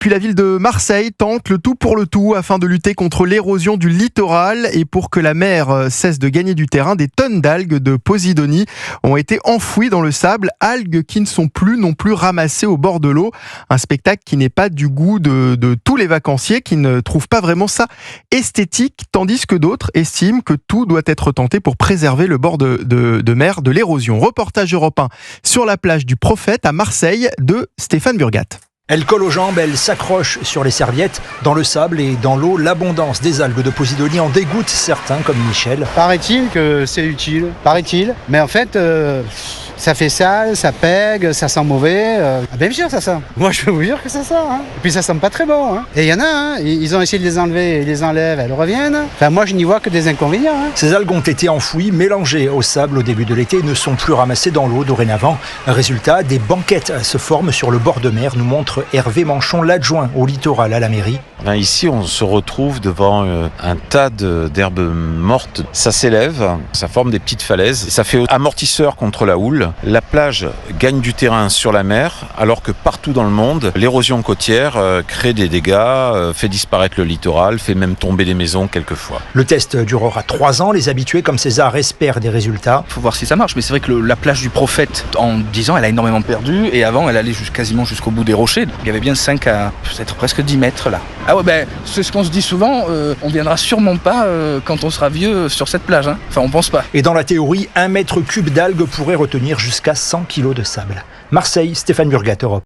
Puis la ville de Marseille tente le tout pour le tout afin de lutter contre l'érosion du littoral et pour que la mer cesse de gagner du terrain, des tonnes d'algues de Posidonie ont été enfouies dans le sable, algues qui ne sont plus non plus ramassées au bord de l'eau. Un spectacle qui n'est pas du goût de tous les vacanciers qui ne trouvent pas vraiment ça esthétique, tandis que d'autres estiment que tout doit être tenté pour préserver le bord de mer de l'érosion. Reportage Europe 1 sur la plage du Prophète à Marseille de Stéphane Burgat. Elle colle aux jambes, elle s'accroche sur les serviettes. Dans le sable et dans l'eau, l'abondance des algues de Posidonie en dégoûte certains, comme Michel. Paraît-il que c'est utile, mais en fait, ça fait sale, ça pègue, ça sent mauvais. Bien sûr, ça sent. Moi, je peux vous dire que ça sent. Et puis, ça sent pas très bon. Et il y en a, ils ont essayé de les enlever, ils les enlèvent, elles reviennent. Enfin, moi, je n'y vois que des inconvénients. Ces algues ont été enfouies, mélangées au sable au début de l'été et ne sont plus ramassées dans l'eau dorénavant. Résultat, des banquettes se forment sur le bord de mer, nous montre Hervé Manchon, l'adjoint au littoral à la mairie. Ici, on se retrouve devant un tas d'herbes mortes. Ça s'élève, ça forme des petites falaises. Ça fait amortisseur contre la houle. La plage gagne du terrain sur la mer, alors que partout dans le monde, l'érosion côtière crée des dégâts, fait disparaître le littoral, fait même tomber des maisons quelquefois. Le test durera 3 ans. Les habitués comme César espèrent des résultats. Il faut voir si ça marche, mais c'est vrai que la plage du Prophète, en 10 ans, elle a énormément perdu. Et avant, elle allait quasiment jusqu'au bout des rochers. Il y avait bien 5 à peut-être presque 10 mètres là. Ah ouais, c'est ce qu'on se dit souvent, on viendra sûrement pas quand on sera vieux sur cette plage. Enfin, on pense pas. Et dans la théorie, 1 mètre cube d'algues pourrait retenir jusqu'à 100 kilos de sable. Marseille, Stéphane Burgat, Europe.